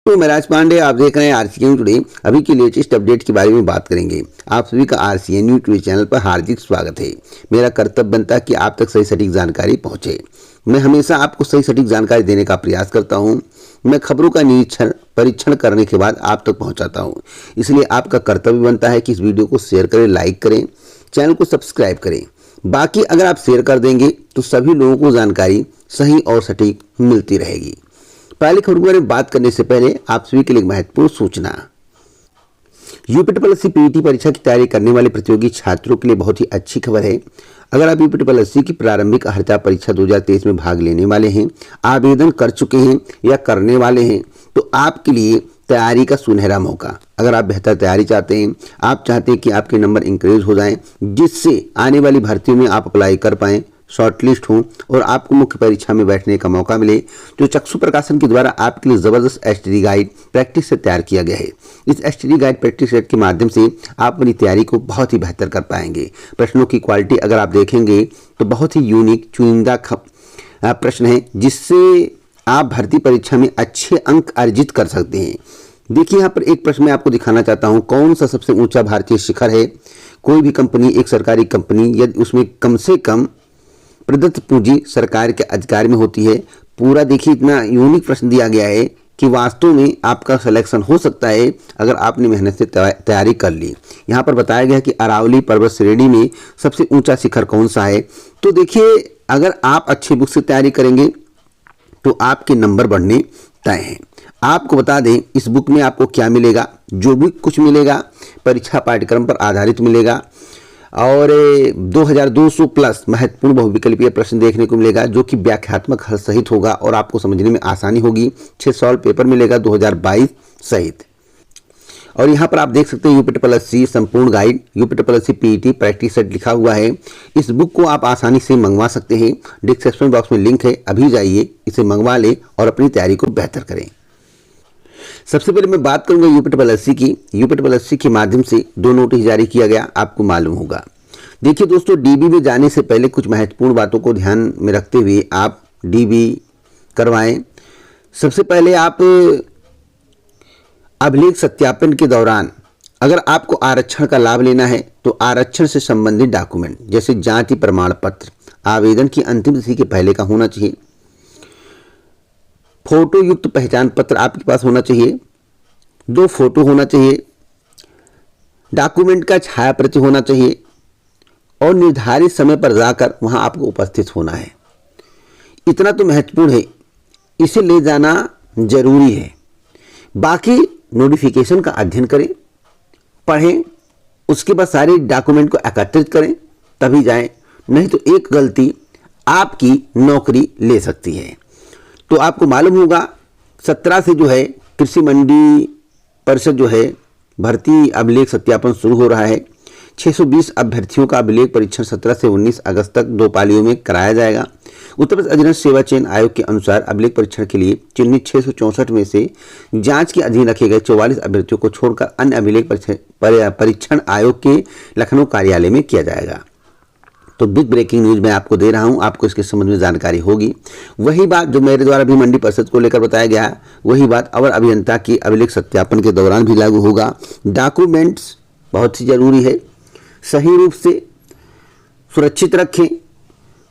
तो मैं राज पांडे, आप देख रहे हैं आरसीएन टुडे। अभी की लेटेस्ट अपडेट के बारे में बात करेंगे। आप सभी का आरसीएन न्यूज टुडे चैनल पर हार्दिक स्वागत है। मेरा कर्तव्य बनता है कि आप तक सही सटीक जानकारी पहुंचे। मैं हमेशा आपको सही सटीक जानकारी देने का प्रयास करता हूं। मैं खबरों का निरीक्षण परीक्षण करने के बाद आप तक पहुंचाता हूं। इसलिए आपका कर्तव्य बनता है कि इस वीडियो को शेयर करें, लाइक करें, चैनल को सब्सक्राइब करें। बाकी अगर आप शेयर कर देंगे तो सभी लोगों को जानकारी सही और सटीक मिलती रहेगी। पहली खबर के बारे में बात करने से पहले आप सभी के लिए महत्वपूर्ण सूचना। यूपीएससी पीईटी परीक्षा की तैयारी करने वाले प्रतियोगी छात्रों के लिए बहुत ही अच्छी खबर है। अगर आप यूपीएससी की प्रारंभिक अर्हता परीक्षा 2023 में भाग लेने वाले हैं, आवेदन कर चुके हैं या करने वाले हैं, तो आपके लिए तैयारी का सुनहरा मौका। अगर आप बेहतर तैयारी चाहते हैं, आप चाहते हैं कि आपके नंबर इंक्रीज हो जाएं, जिससे आने वाली भर्तियों में आप अप्लाई कर पाएं, शॉर्टलिस्ट हो और आपको मुख्य परीक्षा में बैठने का मौका मिले, तो चक्षु प्रकाशन के द्वारा आपके लिए जबरदस्त एसटीडी गाइड प्रैक्टिस से तैयार किया गया है। इस एसटीडी गाइड प्रैक्टिस सेट के माध्यम से आप अपनी तैयारी को बहुत ही बेहतर कर पाएंगे। प्रश्नों की क्वालिटी अगर आप देखेंगे तो बहुत ही यूनिक चुनिंदा प्रश्न है, जिससे आप भर्ती परीक्षा में अच्छे अंक अर्जित कर सकते हैं। देखिए यहाँ पर एक प्रश्न मैं आपको दिखाना चाहता हूँ। कौन सा सबसे ऊंचा भारतीय शिखर है? कोई भी कंपनी, एक सरकारी कंपनी, यदि उसमें कम से कम प्रदत्त पूंजी सरकार के अधिकार में होती है। पूरा देखिए, इतना यूनिक प्रश्न दिया गया है कि वास्तव में आपका सिलेक्शन हो सकता है अगर आपने मेहनत से तैयारी कर ली। यहाँ पर बताया गया कि अरावली पर्वत श्रेणी में सबसे ऊंचा शिखर कौन सा है। तो देखिए, अगर आप अच्छे बुक से तैयारी करेंगे तो आपके नंबर बढ़ने तय हैं। आपको बता दें, इस बुक में आपको क्या मिलेगा। जो भी कुछ मिलेगा परीक्षा पाठ्यक्रम पर आधारित मिलेगा और 2200 प्लस महत्वपूर्ण बहुविकल्पीय प्रश्न देखने को मिलेगा, जो कि व्याख्यात्मक हल सहित होगा और आपको समझने में आसानी होगी। 6 सॉल्व पेपर मिलेगा 2022 सहित। और यहाँ पर आप देख सकते हैं यूपीएससी संपूर्ण guide, UPSC PET practice set लिखा हुआ है। इस बुक को आप आसानी से मंगवा सकते हैं। डिस्क्रिप्शन बॉक्स में लिंक है, अभी जाइए इसे मंगवा लें और अपनी तैयारी को बेहतर करें। सबसे पहले मैं बात करूंगा यूपीएससी की। यूपीएससी के माध्यम से 2 नोटिस जारी किया गया, आपको मालूम होगा। देखिए दोस्तों, डीबी में जाने से पहले कुछ महत्वपूर्ण बातों को ध्यान में रखते हुए आप डीबी करवाएं। सबसे पहले आप अभिलेख सत्यापन के दौरान अगर आपको आरक्षण का लाभ लेना है तो आरक्षण से संबंधित डॉक्यूमेंट जैसे जाति प्रमाण पत्र आवेदन की अंतिम तिथि के पहले का होना चाहिए। फोटो युक्त पहचान पत्र आपके पास होना चाहिए। 2 फोटो होना चाहिए। डॉक्यूमेंट का छाया प्रति होना चाहिए और निर्धारित समय पर जाकर वहां आपको उपस्थित होना है। इतना तो महत्वपूर्ण है, इसे ले जाना जरूरी है। बाकी नोटिफिकेशन का अध्ययन करें, पढ़ें, उसके बाद सारे डॉक्यूमेंट को एकत्रित करें, तभी जाएं। नहीं तो एक गलती आपकी नौकरी ले सकती है। तो आपको मालूम होगा 17 से जो है कृषि मंडी परिषद जो है भर्ती अभिलेख सत्यापन शुरू हो रहा है। 620 अभ्यर्थियों का अभिलेख परीक्षण 17 से 19 अगस्त तक 2 पालियों में कराया जाएगा। उत्तर प्रदेश अधिराज्य सेवा चयन आयोग के अनुसार अभिलेख परीक्षण के लिए चिन्हित 664 में से जांच के अधीन रखे गए 44 अभ्यर्थियों को छोड़कर अन्य अभिलेख परीक्षण आयोग के लखनऊ कार्यालय में किया जाएगा। तो बिग ब्रेकिंग न्यूज मैं आपको दे रहा हूं, आपको इसके संबंध में जानकारी होगी। वही बात जो मेरे द्वारा भी मंडी परिषद को लेकर बताया गया है, वही बात अवर अभियंता की अभिलेख सत्यापन के दौरान भी लागू होगा। डॉक्यूमेंट्स बहुत ही जरूरी है, सही रूप से सुरक्षित रखें,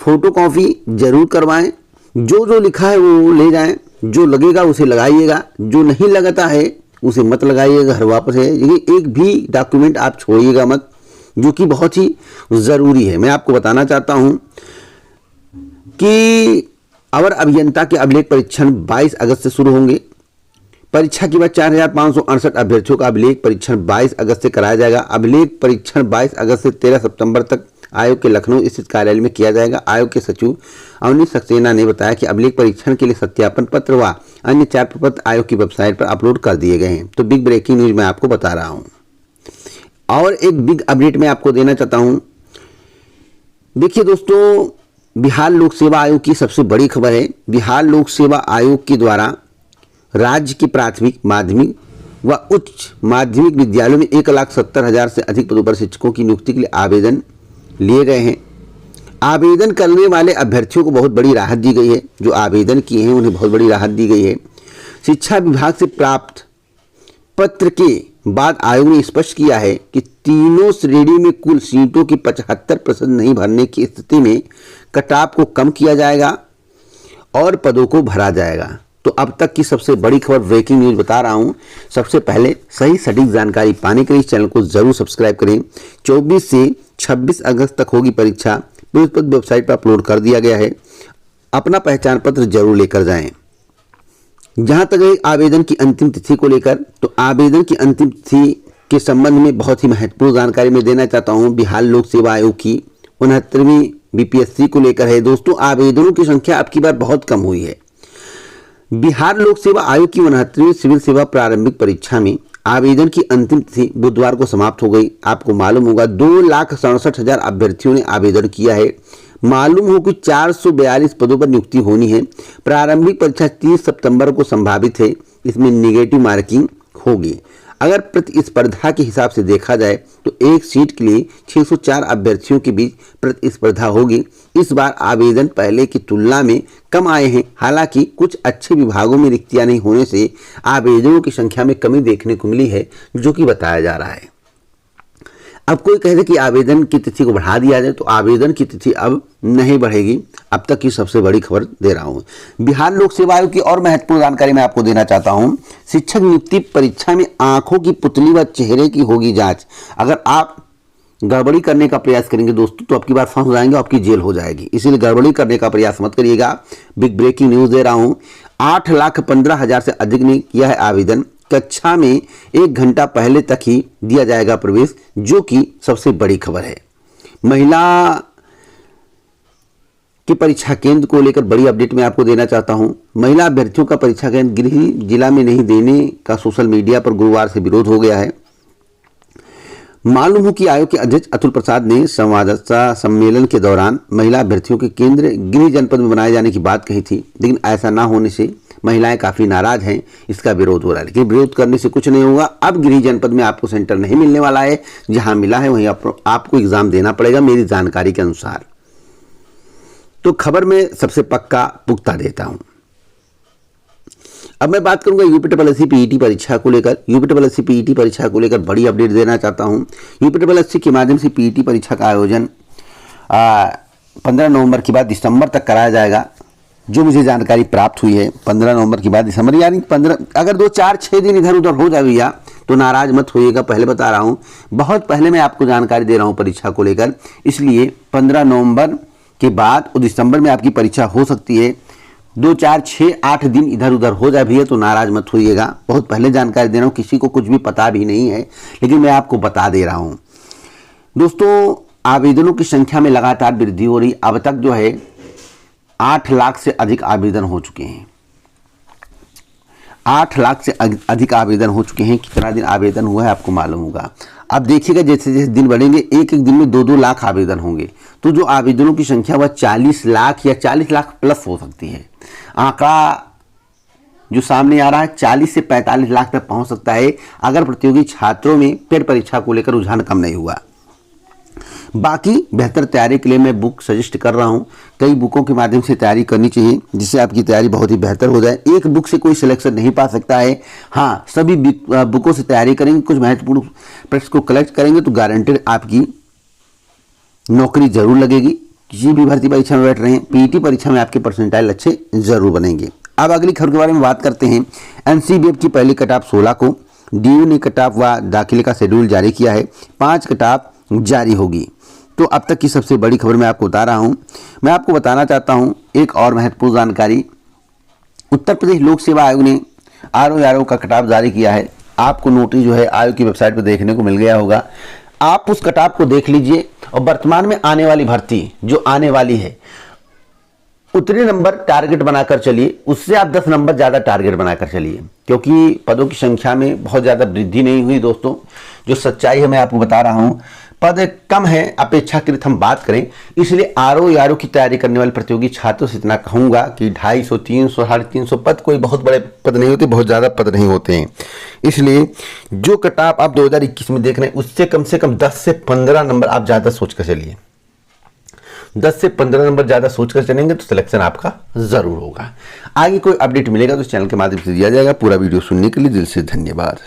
फोटोकॉपी जरूर करवाएं। जो लिखा है वो ले जाएं, जो लगेगा उसे लगाइएगा, जो नहीं लगाता है उसे मत लगाइएगा, घर वापस है। एक भी डॉक्यूमेंट आप छोड़िएगा मत, जो कि बहुत ही जरूरी है। मैं आपको बताना चाहता हूं कि अवर अभियंता के अभिलेख परीक्षण 22 अगस्त से शुरू होंगे। परीक्षा के बाद 4568 अभ्यर्थियों का अभिलेख परीक्षण 22 अगस्त से कराया जाएगा। अभिलेख परीक्षण 22 अगस्त से 13 सितंबर तक आयोग के लखनऊ स्थित कार्यालय में किया जाएगा। आयोग के सचिव अवनीश सक्सेना ने बताया कि अभिलेख परीक्षण के लिए सत्यापन पत्र व अन्य 4 प्रपत्र आयोग की वेबसाइट पर अपलोड कर दिए गए हैं। तो बिग ब्रेकिंग न्यूज मैं आपको बता रहा हूं। और एक बिग अपडेट मैं आपको देना चाहता हूं। देखिए दोस्तों, बिहार लोक सेवा आयोग की सबसे बड़ी खबर है। बिहार लोक सेवा आयोग के द्वारा राज्य के प्राथमिक, माध्यमिक व उच्च माध्यमिक विद्यालयों में 1,70,000 से अधिक पदों पर शिक्षकों की नियुक्ति के लिए आवेदन लिए गए हैं। आवेदन करने वाले अभ्यर्थियों को बहुत बड़ी राहत दी गई है। जो आवेदन किए हैं उन्हें बहुत बड़ी राहत दी गई है। शिक्षा विभाग से प्राप्त पत्र के बाद आयोग ने स्पष्ट किया है कि तीनों श्रेणी में कुल सीटों की 75% नहीं भरने की स्थिति में कटाव को कम किया जाएगा और पदों को भरा जाएगा। तो अब तक की सबसे बड़ी खबर, ब्रेकिंग न्यूज बता रहा हूं। सबसे पहले सही सटीक जानकारी पाने के लिए इस चैनल को जरूर सब्सक्राइब करें। 24 से 26 अगस्त तक होगी परीक्षा। पुलिस पद वेबसाइट पर अपलोड कर दिया गया है। अपना पहचान पत्र जरूर लेकर जाएं। जहां तक है आवेदन की अंतिम तिथि को लेकर, तो आवेदन की अंतिम तिथि के संबंध में बहुत ही महत्वपूर्ण जानकारी मैं देना चाहता हूं। बिहार लोक सेवा आयोग की 69वीं बीपीएससी को लेकर है। दोस्तों, आवेदनों की संख्या अब की बार बहुत कम हुई है। बिहार लोक सेवा आयोग की 69वीं सिविल सेवा प्रारंभिक परीक्षा में आवेदन की अंतिम तिथि बुधवार को समाप्त हो गई। आपको मालूम होगा 2,67,000 अभ्यर्थियों ने आवेदन किया है। मालूम हो कि 442 पदों पर नियुक्ति होनी है। प्रारंभिक परीक्षा 30 सितंबर को संभावित है। इसमें निगेटिव मार्किंग होगी। अगर प्रतिस्पर्धा के हिसाब से देखा जाए तो एक सीट के लिए 604 अभ्यर्थियों के बीच प्रतिस्पर्धा होगी। इस बार आवेदन पहले की तुलना में कम आए हैं। हालांकि कुछ अच्छे विभागों में रिक्तियां नहीं होने से आवेदनों की संख्या में कमी देखने को मिली है, जो कि बताया जा रहा है। अब कोई कहे कि आवेदन की तिथि को बढ़ा दिया जाए, तो आवेदन की तिथि अब नहीं बढ़ेगी। अब तक की सबसे बड़ी खबर दे रहा हूं। बिहार लोक सेवा आयोग की और महत्वपूर्ण जानकारी मैं आपको देना चाहता हूं। शिक्षक नियुक्ति परीक्षा में आंखों की पुतली व चेहरे की होगी जांच। अगर आप गड़बड़ी करने का प्रयास करेंगे दोस्तों, तो आपकी बार फंस जाएंगे, आपकी जेल हो जाएगी। इसीलिए गड़बड़ी करने का प्रयास मत करिएगा। बिग ब्रेकिंग न्यूज दे रहा हूं। 8,15,000 से अधिक ने किया है आवेदन। कक्षा में 1 घंटा पहले तक ही दिया जाएगा प्रवेश, जो कि सबसे बड़ी खबर है। महिला की परीक्षा केंद्र को लेकर बड़ी अपडेट मैं आपको देना चाहता हूं। महिला अभ्यर्थियों का परीक्षा केंद्र गृह जिला में नहीं देने का सोशल मीडिया पर गुरुवार से विरोध हो गया है। मालूम हो कि आयोग के अध्यक्ष अतुल प्रसाद ने संवाददाता सम्मेलन के दौरान महिला अभ्यर्थियों के केंद्र गृह जनपद में बनाए जाने की बात कही थी, लेकिन ऐसा ना होने से महिलाएं काफी नाराज हैं। इसका विरोध हो रहा है, लेकिन विरोध करने से कुछ नहीं होगा। अब गृह जनपद में आपको सेंटर नहीं मिलने वाला है। जहां मिला है वहीं आपको एग्जाम देना पड़ेगा, मेरी जानकारी के अनुसार। तो खबर में सबसे पक्का पुख्ता देता हूं। अब मैं बात करूंगा यूपीएससी पीईटी परीक्षा को लेकर। यूपीएससी पीईटी परीक्षा को लेकर बड़ी अपडेट देना चाहता हूं। यूपीएससी के माध्यम से पीईटी परीक्षा का आयोजन 15 नवंबर के बाद दिसंबर तक कराया जाएगा। जो मुझे जानकारी प्राप्त हुई है, 15 नवंबर के बाद दिसंबर, यानी 15, अगर 2, 4, 6 दिन इधर उधर हो जाएगा तो नाराज मत होइएगा। पहले बता रहा हूं, बहुत पहले मैं आपको जानकारी दे रहा हूं परीक्षा को लेकर। इसलिए 15 नवंबर के बाद और दिसंबर में आपकी परीक्षा हो सकती है। 2, 4, 6, 8 दिन इधर उधर हो जाए भैया तो नाराज मत होइएगा। बहुत पहले जानकारी दे रहा हूं, किसी को कुछ भी पता भी नहीं है, लेकिन मैं आपको बता दे रहा हूं। दोस्तों, आवेदनों की संख्या में लगातार वृद्धि हो रही। अब तक जो है 8 लाख से अधिक आवेदन हो चुके हैं। 8 लाख से अधिक आवेदन हो चुके हैं। कितना दिन आवेदन हुआ है आपको मालूम होगा। अब देखिएगा, जैसे जैसे दिन बढ़ेंगे, एक एक दिन में 2-2 लाख आवेदन होंगे। तो जो आवेदनों की संख्या वह 40 लाख या 40 लाख प्लस हो सकती है। आंकड़ा जो सामने आ रहा है 40 से 45 लाख तक पहुंच सकता है, अगर प्रतियोगी छात्रों में पेड परीक्षा को लेकर रुझान कम नहीं हुआ। बाकी बेहतर तैयारी के लिए मैं बुक सजेस्ट कर रहा हूं। कई बुकों के माध्यम से तैयारी करनी चाहिए, जिससे आपकी तैयारी बहुत ही बेहतर हो जाए। एक बुक से कोई सिलेक्शन नहीं पा सकता है। हाँ, सभी बुकों से तैयारी करेंगे, कुछ महत्वपूर्ण प्रश्न को कलेक्ट करेंगे तो गारंटेड आपकी नौकरी जरूर लगेगी। किसी भी भर्ती परीक्षा में बैठ रहे हैं, पीईटी परीक्षा में आपके परसेंटाइल अच्छे जरूर बनेंगे। अब अगली खबर के बारे में बात करते हैं। एनसीबीएफ की पहली कटऑफ 16 को, डीयू ने कटऑफ व दाखिले का शेड्यूल जारी किया है। 5 कटऑफ जारी होगी। तो अब तक की सबसे बड़ी खबर मैं आपको बता रहा हूं। मैं आपको बताना चाहता हूं एक और महत्वपूर्ण जानकारी। उत्तर प्रदेश लोक सेवा आयोग ने आरओ का कटऑफ जारी किया है। आपको नोटिस जो है आयोग की वेबसाइट पर देखने को मिल गया होगा। आप उस कटऑफ को देख लीजिए और वर्तमान में आने वाली भर्ती जो आने वाली है उतने नंबर टारगेट बनाकर चलिए। उससे आप 10 नंबर ज़्यादा टारगेट बनाकर चलिए, क्योंकि पदों की संख्या में बहुत ज़्यादा वृद्धि नहीं हुई। दोस्तों, जो सच्चाई है मैं आपको बता रहा हूँ, पद कम है अपेक्षाकृत हम बात करें। इसलिए आरओ की तैयारी करने वाले प्रतियोगी छात्रों से इतना कहूँगा कि 250, 300, 350 पद कोई बहुत बड़े पद नहीं होते, बहुत ज़्यादा पद नहीं होते हैं। इसलिए जो कटऑफ आप 2021 में देख रहे हैं उससे कम 10 से 15 नंबर आप ज़्यादा सोच कर चलिए। 10 से 15 नंबर ज़्यादा सोचकर चलेंगे तो सिलेक्शन आपका ज़रूर होगा। आगे कोई अपडेट मिलेगा तो चैनल के माध्यम से दिया जाएगा। पूरा वीडियो सुनने के लिए दिल से धन्यवाद।